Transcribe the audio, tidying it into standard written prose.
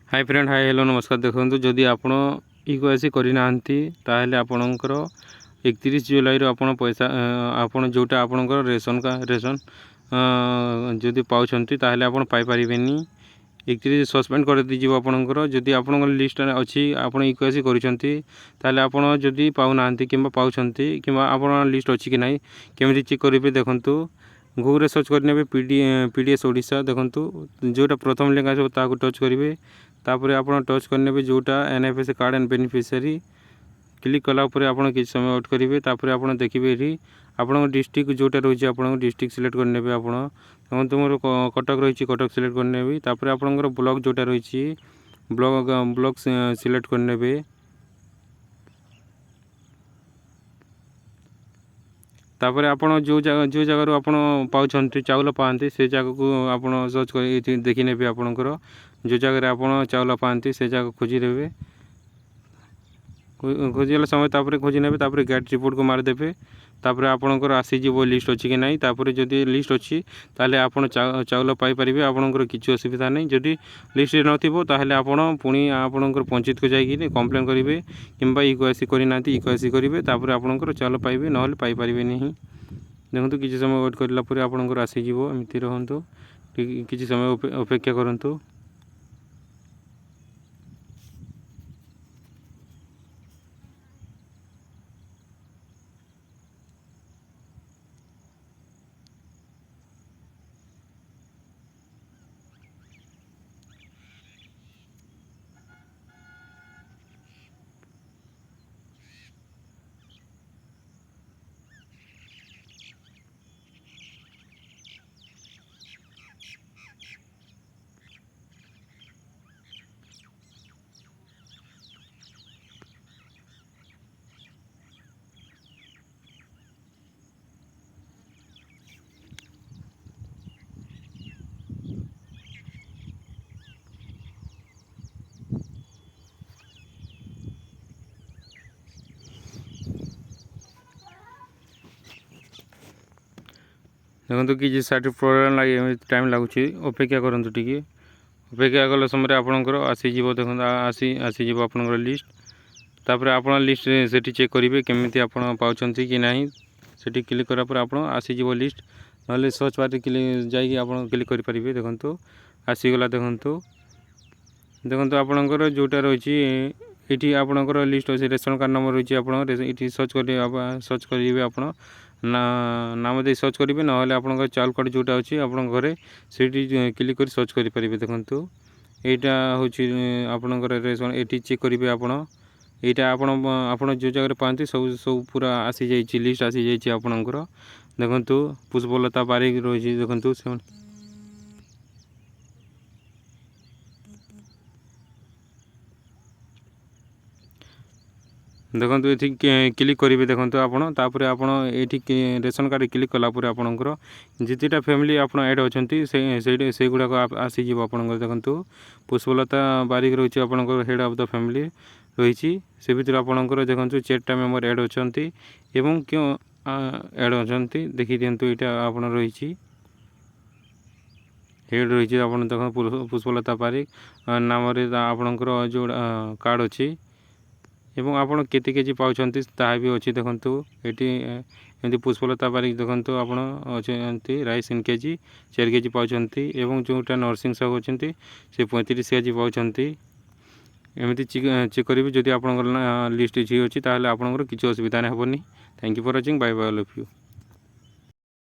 Hi friend, hi hello नमस्कार। देखो जदि आप इक्वासी करना ताहले आपणकर 31 जुलाई आप पैसा आप जोटा आपणकर रेसन जदि पाँच ताहले आप पाइपर 31 सस्पेंड कर दीजिए आपणकर। जदि आप लिस्ट अच्छी आप इक्वासी कर आप जदि पाऊना कि पाँच कि आप लिस्ट अच्छी कि ना केमी चेक करेंगे। देखूँ गूगल सर्च करेंगे पीडीएस ओडिशा। देखूँ जोटा प्रथम लिंक आसो टच करेंगे तापर आप टच करने जोटा NFS card and beneficiary click कलापर आप किसी समय वेट करेंगे। तापर आप देखिए ये आप डिस्ट्रिक्ट जोटा रही आप डिस्ट्रिक्ट सिलेक्ट करने आप मोर कटक रही कटक सिलेक्ट करने तापर आपंकर ब्लॉक जोटा रही ब्लॉक सिलेक्ट करने तापर आप जो जगार आप पाँच चाउल पाते से जगह को आप सर्च कर देखी ने आपणकर जो जगह आप चाउल पाते से जगह खोजी देवे। खोजगला समय तापर खोजी ने गेट रिपोर्ट को मारिदेवे। तापर आपणकर आसीज लिस्ट अच्छी कि ना तापर जदि लिस्ट अच्छी ताले आप चाउल पाइपर आपणकर किसी असुविधा नहीं। जदि लिस्ट नथिबो ताहले आपण पुणी आपणकर पंचायत को जाइए कंप्लेन करेंगे कि इक्वासी करना इक्वासी करेंगे तापर आपणकर चाउल पाइबे ना पाइपर नहीं। देखो किसी समय वेट करापर आपणकर आसीज एमती रहतु किसी समय अपेक्षा करूँ। देखो कि सर्टिफिकेट लगे टाइम लगुच अपेक्षा करूँ टी अपेक्षा कला समय आपंकर आसीज देखो आसीज आपंकर लिस्ट तापर आप लिस्ट से चेक करेंगे केमी आप पाँच कि ना से क्लिक करापर आप आसीज लिस्ट ना सर्च बार जाकि आप क्लिक करेंगे। देखो आसीगला देखो देखो आपंकर जोटा रही ये आपंकर लिस्ट अच्छे रेशन कार्ड नंबर रही आप सर्च करेंगे आप नाम दे सर्च करेंगे ना आप चाउल कार्ड जोटा अच्छी आप घरे से क्लिक कर सर्च करेंगे। देखो यहाँ हूँ आपंकर रेशन ये चेक करेंगे आप यहाँ जो जगह पाते सब सब पूरा आसी जाइए लिस्ट आसी जाइए आपणकर। देखो पुष्पलता बारिक रही देखो देखो ये क्लिक करेंगे। देखो आपड़ ये रेशन कार्ड क्लिक कलापर आपंकर जितेटा फैमिली आप ऐड अच्छा से गुड़ाक आसीज आप देखो पुष्पलता बारिक रही आपंकर हेड ऑफ द फैमिली रही से भर आपंकर देखो 4टा मेम्बर ऐड अच्छा क्यों ऐड अच्छा देखी दिंतु यहाँ आप रही हेड रही आप देखो पुष्पलता बारिक नाम आपंकर जो कार्ड अच्छी एवं आप केते केजी पाँच ताहा भी अच्छी। देखो ये एमती पुष्पलता बारिक देखो आप राइस इन केजी 4 केजी पाँच एवं जोटा नर्सिंग सब अच्छा से 35 केजी पाँच एमती चेक करेंगे। जदि आप लिस्ट अच्छी ताहले आपंकर किसी असुविधा नहीं हेनी। Thank you for watching. Bye bye all of you.